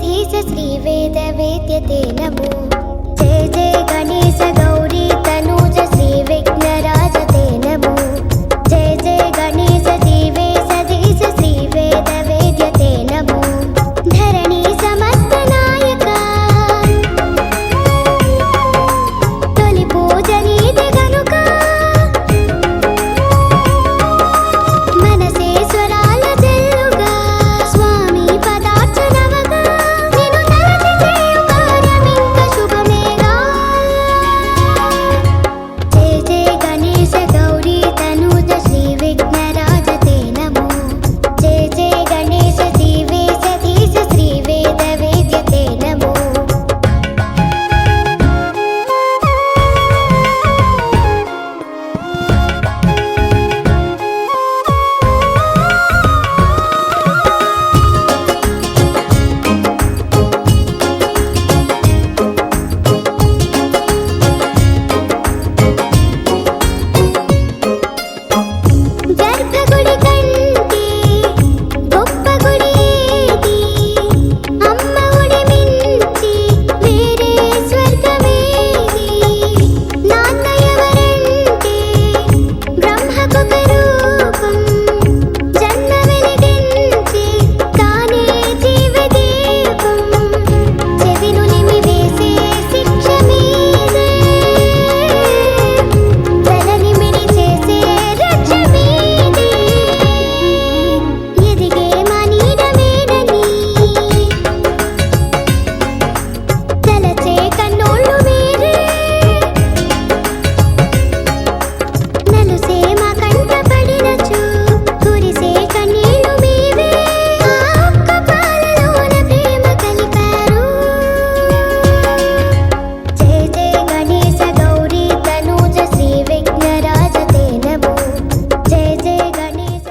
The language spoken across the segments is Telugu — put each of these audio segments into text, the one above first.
सधीश श्रीवेदवेद्यते नमो। जय जय गणेश गौरी तनूज श्रीविघ्नराज ते नमो। जय जय गणेश जीवे सधीश श्रीवेदवेद्यते नमो। धरणी समस्त नायका तोलि पूजनीति गनुक मनसे स्वराल जल्लुगा स्वामी पदार्चनवगा निनु तलचि చేయు కార్యమింక శుభమేగా। जय जय गणेश गौरी तनूज श्रीविघ्नराज ते नमो। जय जय गणेश जीवे सधीश श्रीवेदवेद्यते नमो। గర్భగుడి కంటి గొప్ప గుడి ఏది? అమ్మ ఒడి మించి వేరే స్వర్గమేది? నాన్న ఎవరంటే బ్రహ్మకొక రూపం జన్మ వెలిగించి తానే జీవదీపం చెవిను నిమివేసే శిక్ష మీదే తలనిమిడి చేసే రక్ష మీదే ఎదిగే మనీడమేనని తలచే కన్నోళ్ళు వేరే నలుసే మా కంట పడినచు కురిసే కన్నీళ్ళు మీవే ఆ ఒక్క పాలలోన ప్రేమ కలిపారు। జయ జయ గణేశ గౌరీ తనూజ శ్రీవిఘ్నరాజ ते नमो। जय जय गणेश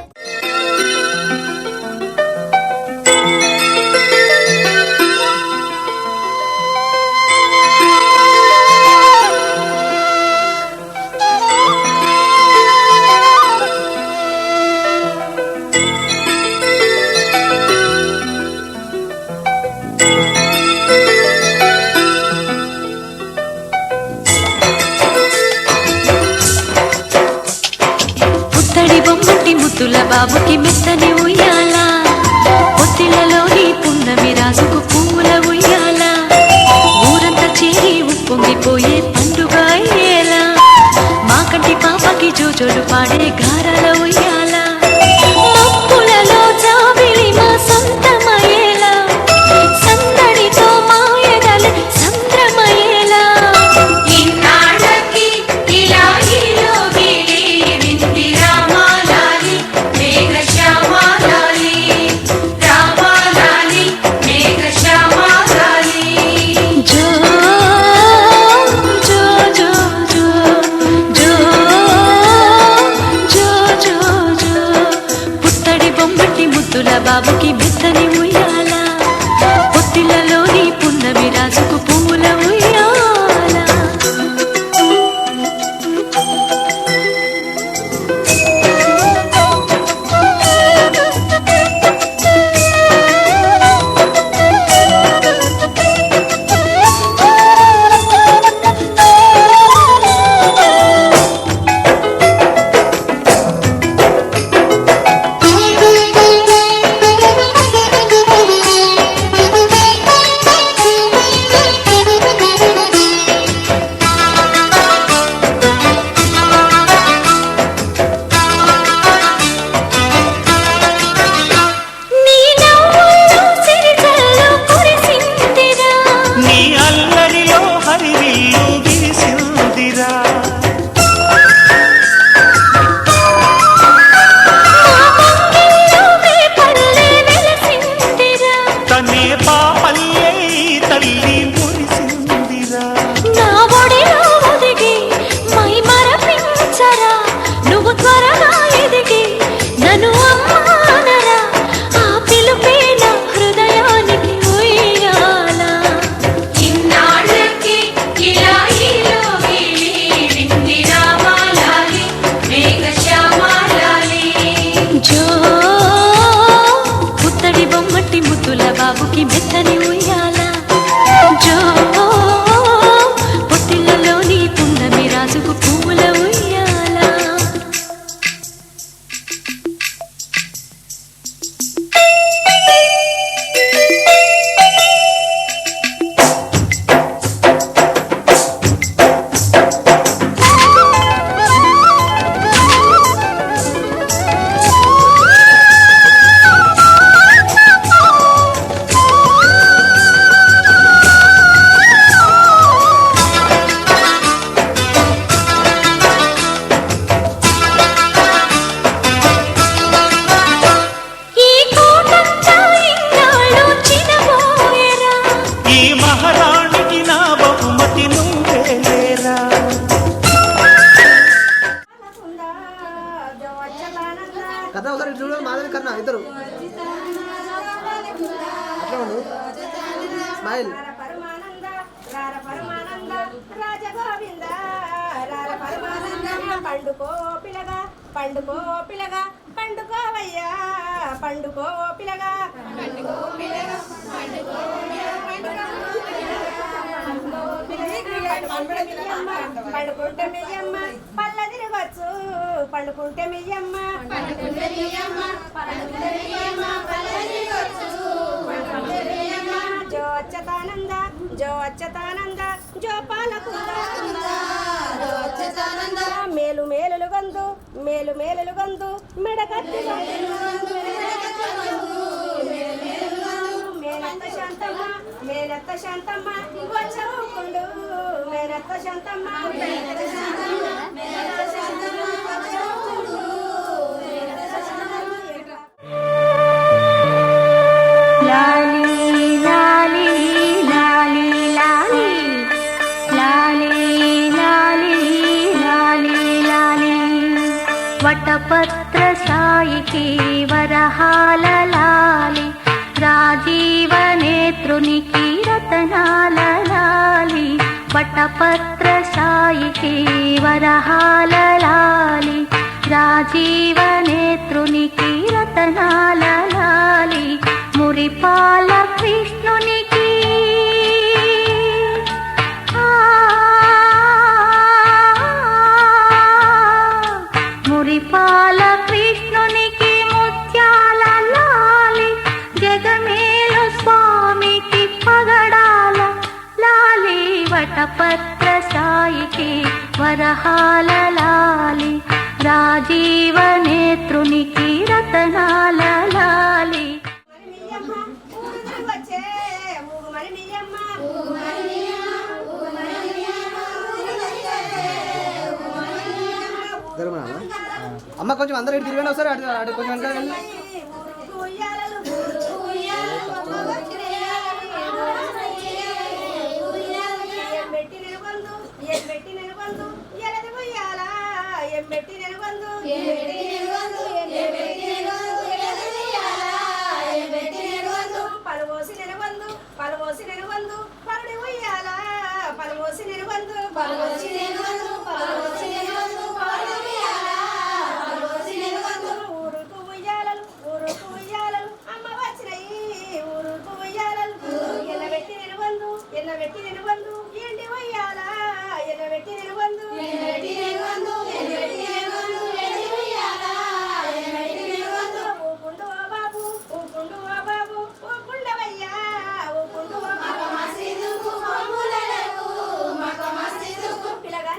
పుత్తడి బొమ్మటి ముద్దుల బాబుకి మెత్తని ఉయ్యాల పొత్తిళ్ళలోని పున్నమి రాజుకు పువ్వుల ఉయ్యాల ఊరంతా చేరి ఉప్పొంగిపోయే పండుగ అయ్యేలా మా కంటి పాపకి జోజోలు పాడే గారాల ఉయ్యాల మబ్బులలో జాబిలి మా సొంతమయ్యేలా సందడితో మా ఎదలు సంద్రమయ్యేలా ఇన్నాళ్ళకి ఇలా ఈలో గిలి వింటి రామాలాలి మేఘశ్యామలాలి మెత్తని ఉయ్యాల జో పొత్తిళ్ళలోని పున్నమి రాజుకు పువ్వుల ఉయ్యాల కథ ఒకసారి చూడ మాధవి కన్నా ఇద్దరు అట్లా ఉండు స్మైల్ పండుకో పిల్లగా పండుకో పిల్లగా పండుకోవయ్యా పండుకో పిల్లగా పండుకో పిల్లగా పండుకుంటే మెయ్యమ్మ పళ్ళ తిరగచ్చు పండుకుంటే మెయ్యమ్మ జో అచ్యుతానంద జో అచ్యుతానంద జో పాలకుంద మేలు మేలులు గొంతు మేలు మేలులు గొంతు మెడకత్తి మేనత్త శాంతమ్మ మేనత్త శాంతమ్మ వచ్చవుకుండు మేనత్త శాంతమ్మ వటపత్ర సాయికి వరహాల లాలి రాజీవ నేత్రునికి రతనాల లాలి వటపత్ర సాయికి వరహాల లాలి రాజీవ నేత్రునికి రతనాల లాలి మురిపాల కృష్ణునికి మురిపాల కృష్ణునికి ముత్యాల లాలి జగమేలు స్వామికి పగడాల లాలి వటపత్ర సాయికి వరహాల లాలి రాజీవ నేత్రునికి రతనాల లాలి అమ్మ కొంచెం అందరూ ఇటు తిరగండి ఒకసారి అటు అటు కొంచెం వెనకాల వెళ్ళి పలువోసి నెలవందు పలువోసి నెలవందు పరుడి ఉయ్యాల పలువోసి నెలవందు పలువోసి నెలవందు పలువోసి నెలవందు పరుడి ఉయ్యాల పలువోసి నెలవందు ఊరుకు ఉయ్యాలలు ఊరుకు ఉయ్యాలలు అమ్మ వచ్చినయి ఊరుకు ఉయ్యాలలు ఎన్నబెట్టి నెలవందు ఎన్నబెట్టి నెలవందు ఏంటి ఉయ్యాల ఎన్నబెట్టి నెలవందు ఎన్నబెట్టి నెలవందు ఎన్నబెట్టి నెలవందు ఏంటి ఉయ్యాల ఎన్నబెట్టి నెలవందు ఊకుండు ఓ బాబు ఊకుండు ఓ బాబు ఊకుండవయ్యా ఊకుండు ఓ బాబు మసీదుకు కొమ్ములకు మక మసీదుకు పిల్లగా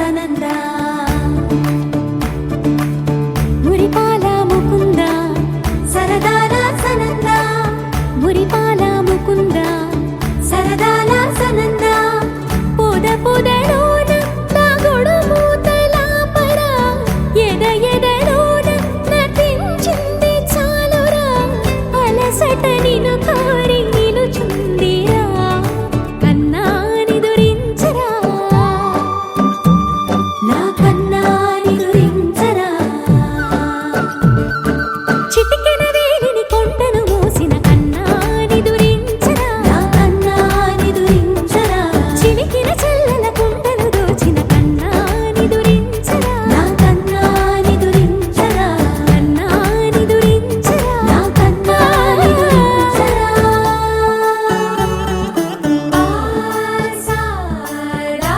సనంద మురిపాల ముకుంద సరదాల సనంద మురిపాల ముకుంద సరదాల సనంద పొద పొదలోన తాగుడు మూతల పర ఎద ఎదలోన నటించింది చాలురా అలసట నిను కోరి నిలుచుందిరా కన్నాని దురించరా నా కన్నాని దురించరా చిటికెన వేలిని కొండను మోసిన కన్నాని దురించరా నా కన్నాని దురించరా చిలికిన చెల్లెల కుండను దోచిన కన్నాని దురించరా నా కన్నాని దురించరా కన్నాని దురించరా నా కన్నాని దురించరా ఆసారా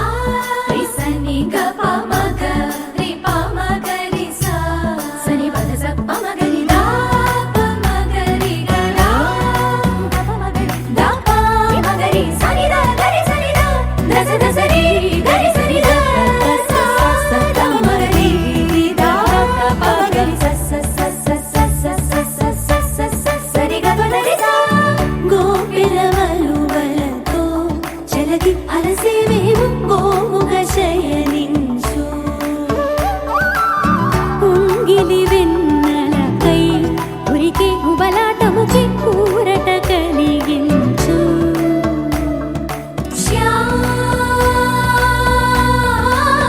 రిసని గప మగ రిప మగ రిసా సని పద సప్ప మగ రిదా ప మగ రిగడా గప మగ రిదా ప మగ రి సని దా గరి సని దా దస దస రి గరి సని దా దస స ద మగ రి రిదా ప మగ రి స స స స స స స స స స సరి గ ప ద రి సా గోపిలవలువలతో జలది అలసేవేవు గోముగ శయనించు ఉంగిలి వెన్నెలకై ఉరికే ఉబలాటముకి ఊరట కలిగించు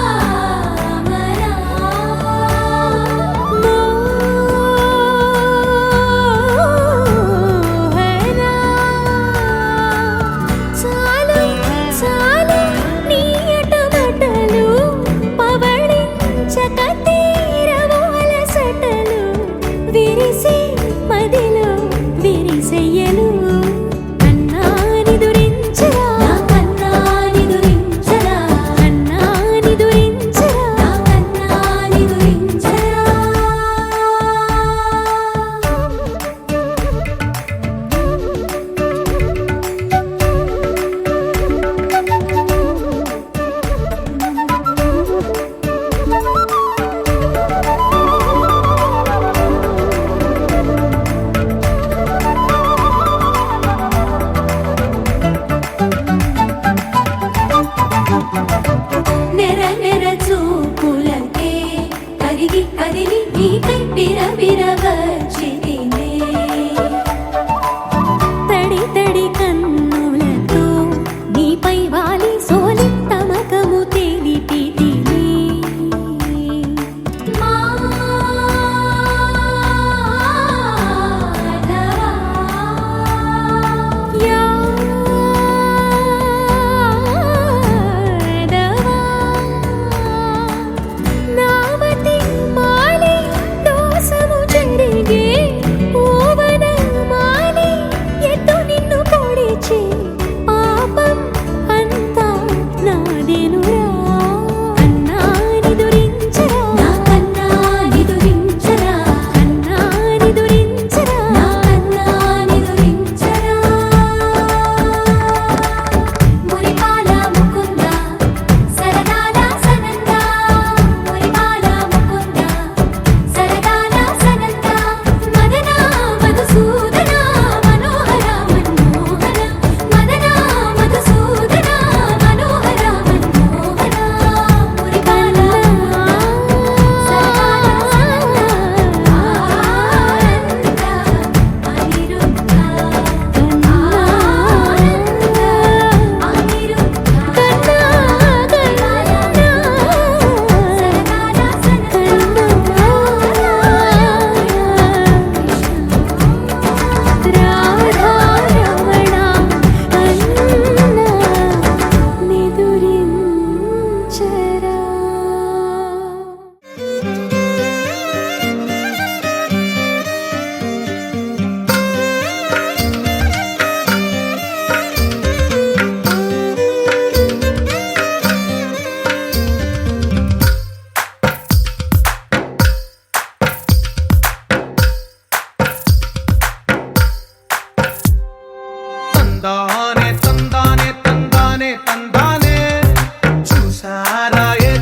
శ్యామలా మోహనా చాలు చాలు నీయట బట్టలు పవళించక తీరవోల సటలు విరిసి మదిలో విరిసెయ్యలు కన్నాని దురించరా నా కన్నాని దురించరా కన్నాని దురించరా నా కన్నాని దురించరా నెర నెర చూపులకే కరిగి కదిలి నీకై బిరబిర వచ్చితినే తడి తడి కన్నులతో నీపై వాలి సోలి తమకము తెలిపితినే నావతి మాలి దోసము చెరిగే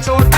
చోట